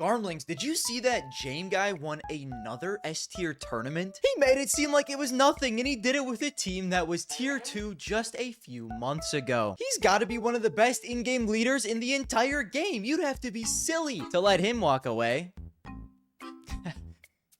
Garmlings, did you see that Jame guy won another S-tier tournament? He made it seem like it was nothing, and he did it with a team that was tier 2 just a few months ago. He's got to be one of the best in-game leaders in the entire game. You'd have to be silly to let him walk away.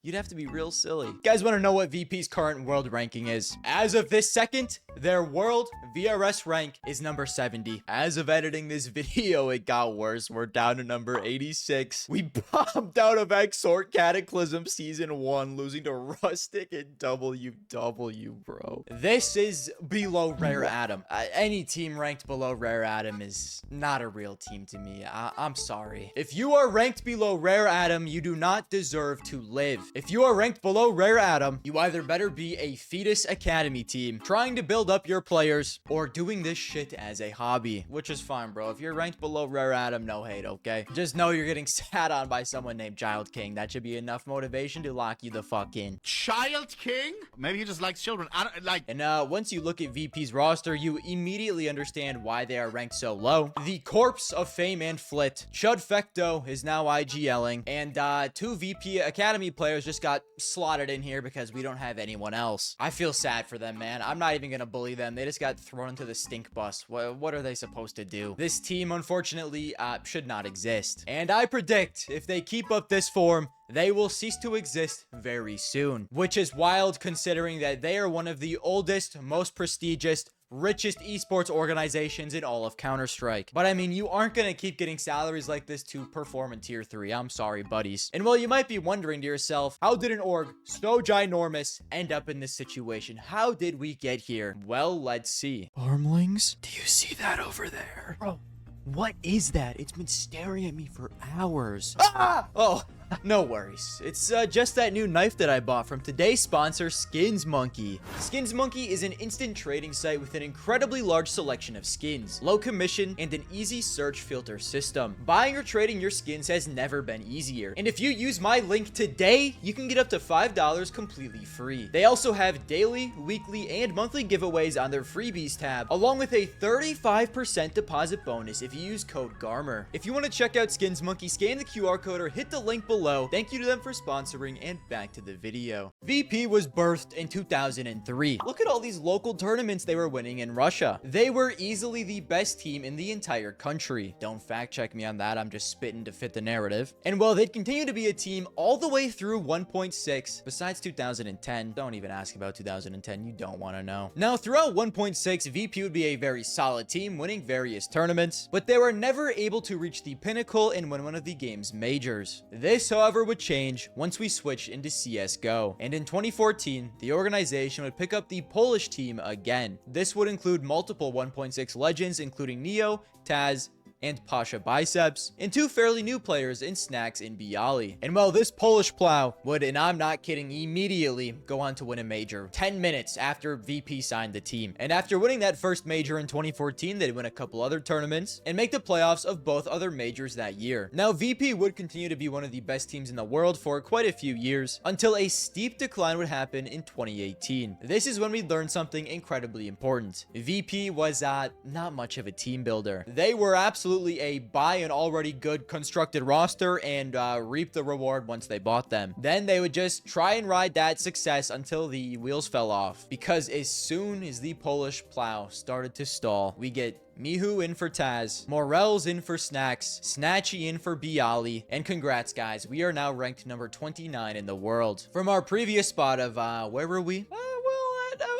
You'd have to be real silly. You guys want to know what VP's current world ranking is? As of this second, their world VRS rank is number 70. As of editing this video, it got worse. We're down to number 86. We bombed out of Exort Cataclysm Season 1, losing to Rustic and WW, bro. This is below Rare Adam. Any team ranked below Rare Adam is not a real team to me. I'm sorry. If you are ranked below Rare Adam, you do not deserve to live. If you are ranked below Rare Adam, you either better be a fetus academy team trying to build up your players or doing this shit as a hobby, which is fine, bro. If you're ranked below Rare Adam, no hate, okay? Just know you're getting sat on by someone named Child King. That should be enough motivation to lock you the fuck in. Child King? Maybe he just likes children. I don't like. And once you look at VP's roster, you immediately understand why they are ranked so low. The corpse of Fame and Flit, Chud Fecto is now IGLing, and 2 VP Academy players just got slotted in here because we don't have anyone else. I feel sad for them, man. I'm not even gonna bully them. They just got thrown into the stink bus. What are they supposed to do? This team, unfortunately, should not exist. And I predict if they keep up this form, they will cease to exist very soon, which is wild considering that they are one of the oldest, most prestigious, richest esports organizations in all of Counter-Strike. But I mean, you aren't gonna keep getting salaries like this to perform in tier 3. I'm sorry, buddies. And while you might be wondering to yourself, how did an org so ginormous end up in this situation? How did we get here? Well, let's see. Armlings, do you see that over there? Bro, what is that? It's been staring at me for hours. Ah! Oh, no worries. It's just that new knife that I bought from today's sponsor, Skins Monkey. Skins Monkey is an instant trading site with an incredibly large selection of skins, low commission, and an easy search filter system. Buying or trading your skins has never been easier. And if you use my link today, you can get up to $5 completely free. They also have daily, weekly, and monthly giveaways on their freebies tab, along with a 35% deposit bonus if you use code Garmour. If you want to check out Skins Monkey, scan the QR code or hit the link below. Thank you to them for sponsoring, and back to the video. VP was birthed in 2003. Look at all these local tournaments they were winning in Russia. They were easily the best team in the entire country. Don't fact check me on that. I'm just spitting to fit the narrative. And while they'd continue to be a team all the way through 1.6, besides 2010, don't even ask about 2010. You don't want to know. Now, throughout 1.6, VP would be a very solid team, winning various tournaments, but they were never able to reach the pinnacle and win one of the game's majors. This, however, would change once we switched into CSGO, and in 2014, the organization would pick up the Polish team again. This would include multiple 1.6 legends, including Neo, Taz, and Pasha Biceps, and 2 fairly new players in Snacks and Bialy. And while this Polish plow would, and I'm not kidding, immediately go on to win a major 10 minutes after VP signed the team. And after winning that first major in 2014, they'd win a couple other tournaments and make the playoffs of both other majors that year. Now, VP would continue to be one of the best teams in the world for quite a few years until a steep decline would happen in 2018. This is when we learned something incredibly important. VP was not much of a team builder. They were absolutely a buy an already good constructed roster and reap the reward once they bought them. Then they would just try and ride that success until the wheels fell off, because as soon as the Polish plow started to stall, we get Mihu in for Taz, Morel's in for Snacks, Snatchy in for Bialy, and congrats guys, we are now ranked number 29 in the world. From our previous spot of, where were we?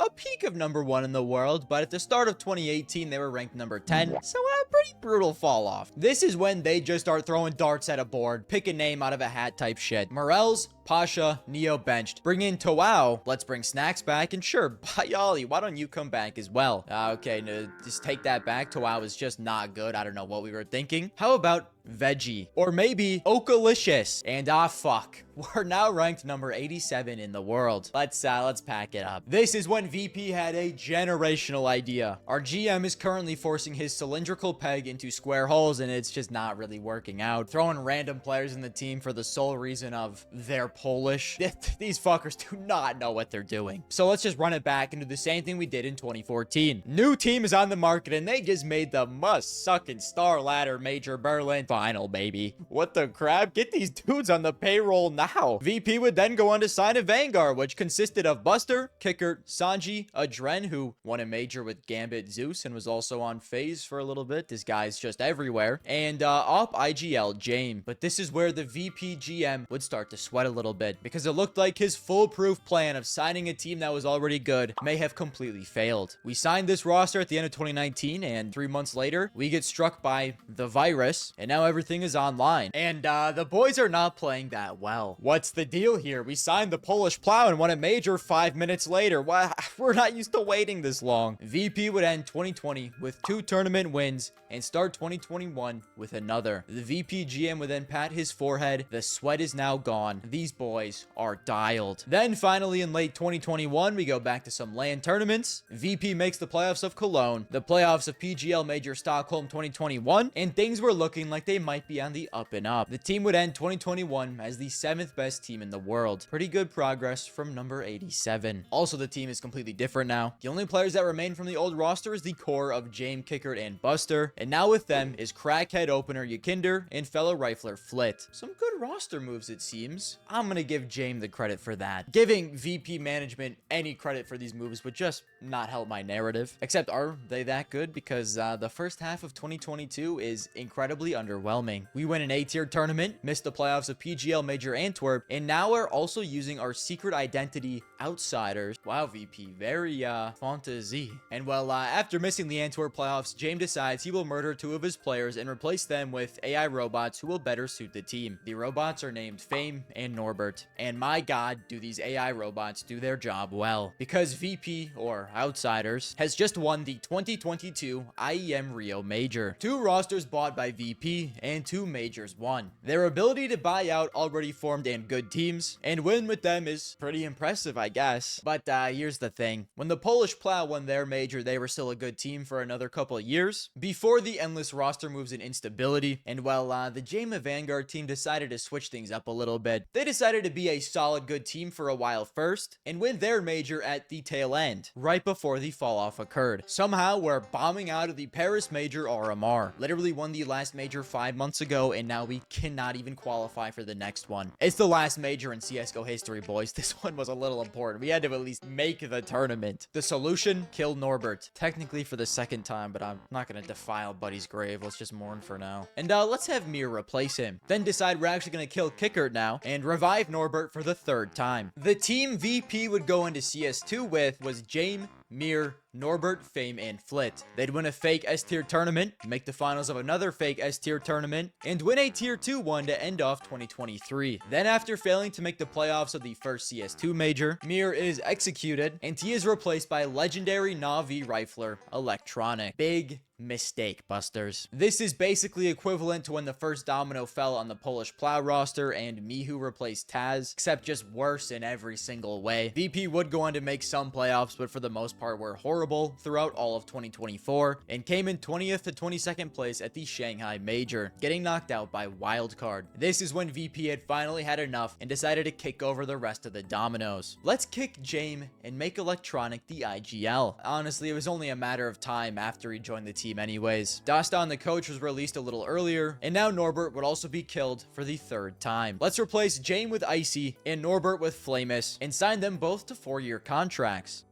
A peak of number 1 in the world, but at the start of 2018 they were ranked number 10, so a pretty brutal fall off. This is when they just start throwing darts at a board, pick a name out of a hat type shit. Morel's, Pasha, Neo benched. Bring in Tawau. Let's bring Snacks back. And sure, Bialy, why don't you come back as well? Okay, no, just take that back. Tawau is just not good. I don't know what we were thinking. How about Veggie? Or maybe Okalicious. And fuck. We're now ranked number 87 in the world. Let's pack it up. This is when VP had a generational idea. Our GM is currently forcing his cylindrical peg into square holes, and it's just not really working out. Throwing random players in the team for the sole reason of their Polish. These fuckers do not know what they're doing. So let's just run it back and do the same thing we did in 2014. New team is on the market and they just made the must-sucking Star Ladder Major Berlin final, baby. What the crap? Get these dudes on the payroll now. VP would then go on to sign a Vanguard, which consisted of Buster, Kickert, Sanji, Adren, who won a major with Gambit Zeus and was also on FaZe for a little bit. This guy's just everywhere. And op IGL Jame. But this is where the VP GM would start to sweat a little bit because it looked like his foolproof plan of signing a team that was already good may have completely failed. We signed this roster at the end of 2019, and 3 months later, we get struck by the virus, and now everything is online. And the boys are not playing that well. What's the deal here? We signed the Polish plow and won a major 5 minutes later. We're not used to waiting this long. VP would end 2020 with 2 tournament wins and start 2021 with another. The VP GM would then pat his forehead. The sweat is now gone. These boys are dialed. Then finally in late 2021, we go back to some LAN tournaments. VP makes the playoffs of Cologne, the playoffs of PGL Major Stockholm 2021, and things were looking like they might be on the up and up. The team would end 2021 as the 7th best team in the world. Pretty good progress from number 87. Also, the team is completely different now. The only players that remain from the old roster is the core of Jame, Kickert, and Buster, and now with them is crackhead opener Yakinder and fellow rifler Flit. Some good roster moves, it seems. I'm gonna give Jame the credit for that. Giving VP management any credit for these moves would just not help my narrative. Except, are they that good? Because the first half of 2022 is incredibly underwhelming. We win an A-tier tournament, missed the playoffs of PGL Major Antwerp, and now we're also using our secret identity Outsiders. Wow, VP, very fantasy. And well, after missing the Antwerp playoffs, Jame decides he will murder 2 of his players and replace them with AI robots who will better suit the team. The robots are named Fame and Norbert. And my god, do these AI robots do their job well. Because VP, or Outsiders, has just won the 2022 IEM Rio Major. 2 rosters bought by VP and 2 majors won. Their ability to buy out already formed and good teams and win with them is pretty impressive, I guess. But here's the thing. When the Polish Plow won their major, they were still a good team for another couple of years before the endless roster moves and instability. And well, the Jame Vanguard team decided to switch things up a little bit. They decided to be a solid good team for a while first and win their major at the tail end, right before the fall off occurred. Somehow we're bombing out of the Paris Major RMR. Literally won the last major 5 months ago, and now we cannot even qualify for the next one. It's the last major in CSGO history, boys. This one was a little important. We had to at least make the tournament. The solution, kill Norbert. Technically for the 2nd time, but I'm not gonna defile Buddy's grave. Let's just mourn for now. And let's have Mir replace him. Then decide we're actually gonna kill Kickert now and revive Norbert for the 3rd time. The team VP would go into CS2 with was Jame, Mir, Norbert, Fame, and Flit. They'd win a fake S-tier tournament, make the finals of another fake S-tier tournament, and win a tier 2 one to end off 2023. Then after failing to make the playoffs of the first CS2 major, Mir is executed, and he is replaced by legendary Na'Vi rifler, Electronic. Big mistake, busters. This is basically equivalent to when the first domino fell on the Polish Plow roster and Mihu replaced Taz, except just worse in every single way. VP would go on to make some playoffs, but for the most part were horrible throughout all of 2024 and came in 20th to 22nd place at the Shanghai Major, getting knocked out by Wildcard. This is when VP had finally had enough and decided to kick over the rest of the dominoes. Let's kick Jame and make Electronic the IGL. Honestly, it was only a matter of time after he joined the team anyways. Dastan the coach was released a little earlier, and now Norbert would also be killed for the 3rd time. Let's replace Jame with Icy and Norbert with Flamus and sign them both to 4-year contracts.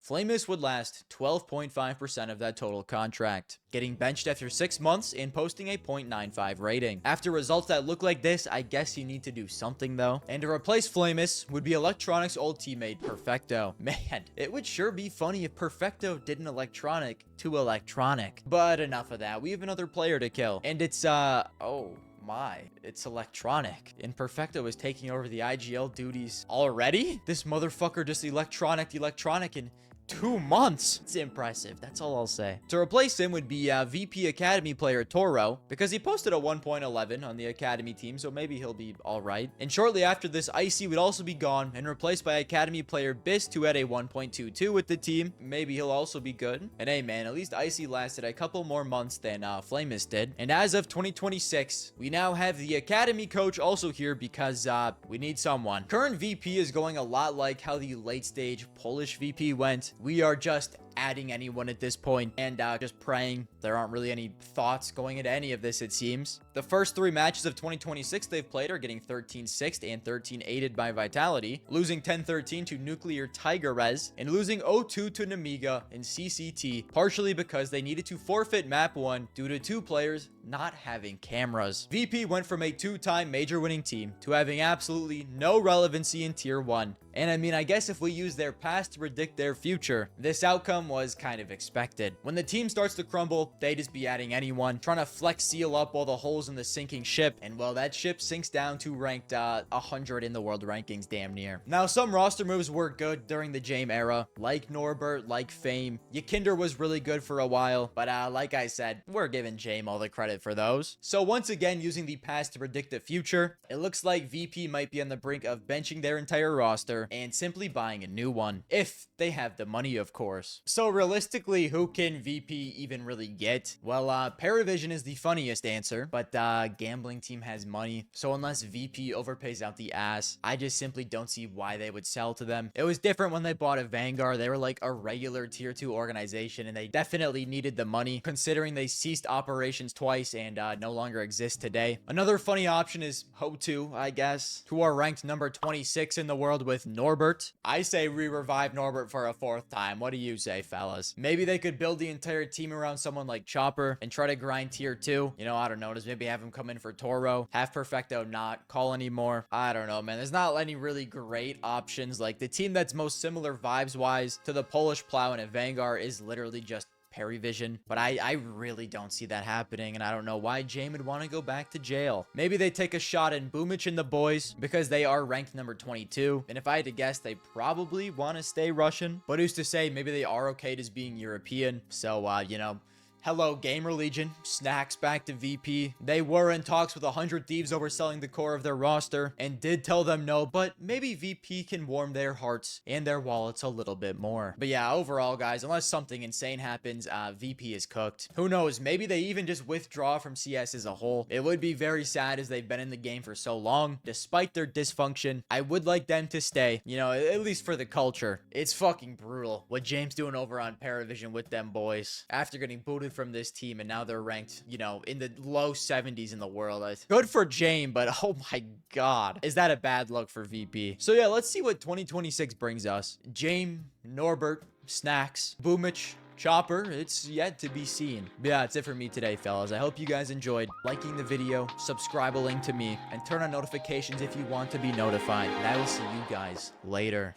Flamus would last 12.5% of that total contract, getting benched after 6 months and posting a 0.95 rating. After results that look like this, I guess you need to do something though. And to replace Flamus would be Electronic's old teammate, Perfecto. Man, it would sure be funny if Perfecto did an Electronic to Electronic. But enough of that, we have another player to kill. And it's, oh my, it's Electronic. And Perfecto is taking over the IGL duties already? This motherfucker just electronic and 2 months. It's impressive. That's all I'll say. To replace him would be VP Academy player Toro, because he posted a 1.11 on the Academy team, so maybe he'll be all right. And shortly after this, Icy would also be gone and replaced by Academy player Bist, who had a 1.22 with the team. Maybe he'll also be good. And hey, man, at least Icy lasted a couple more months than Flamus did. And as of 2026, we now have the Academy coach also here because we need someone. Current VP is going a lot like how the late stage Polish VP went. We are just adding anyone at this point and just praying. There aren't really any thoughts going into any of this, it seems. The first 3 matches of 2026 they've played are getting 13-6 and 13-8 by Vitality, losing 10-13 to Nuclear Tigerez, and losing 0-2 to Namiga in CCT, partially because they needed to forfeit map 1 due to 2 players not having cameras. VP went from a 2-time major winning team to having absolutely no relevancy in tier 1. And I mean, I guess if we use their past to predict their future, this outcome was kind of expected. When the team starts to crumble, they just be adding anyone, trying to flex seal up all the holes in the sinking ship, and well, that ship sinks down to ranked 100 in the world rankings, damn near. Now, some roster moves were good during the Jame era, like Norbert, like Fame. Yakinder was really good for a while, but like I said, we're giving Jame all the credit for those. So once again, using the past to predict the future, it looks like VP might be on the brink of benching their entire roster and simply buying a new one, if they have the money, of course. So realistically, who can VP even really get? Well, Paravision is the funniest answer, but gambling team has money, so unless VP overpays out the ass, I just simply don't see why they would sell to them. It was different when they bought a Vanguard. They were like a regular tier 2 organization, and they definitely needed the money, considering they ceased operations twice and no longer exist today. Another funny option is Ho2, I guess, who are ranked number 26 in the world with Norbert. I say we revive Norbert for a 4th time. What do you say, fellas? Maybe they could build the entire team around someone like Chopper and try to grind tier 2. You know, I don't know. Just maybe have him come in for Toro. Have Perfecto not call anymore. I don't know, man. There's not any really great options. Like, the team that's most similar vibes-wise to the Polish Plow and a Vanguard is literally just Paravision, but I really don't see that happening, and I don't know why Jame would want to go back to jail. Maybe they take a shot in Boomich and the boys because they are ranked number 22, and if I had to guess, they probably want to stay Russian, but who's to say? Maybe they are okay just being European. So you know, hello, Gamer Legion. Snacks back to VP. They were in talks with 100 Thieves overselling the core of their roster and did tell them no, but maybe VP can warm their hearts and their wallets a little bit more. But yeah, overall, guys, unless something insane happens, VP is cooked. Who knows? Maybe they even just withdraw from CS as a whole. It would be very sad as they've been in the game for so long. Despite their dysfunction, I would like them to stay, you know, at least for the culture. It's fucking brutal what James doing over on Paravision with them boys after getting booted from this team, and now they're ranked, you know, in the low 70s in the world. Good for Jame, but oh my god, is that a bad look for VP? So yeah, let's see what 2026 brings us. Jame, Norbert, Snacks, Boomich, Chopper, it's yet to be seen. But yeah, that's it for me today, fellas. I hope you guys enjoyed liking the video, subscribing to me, and turn on notifications if you want to be notified. And I will see you guys later.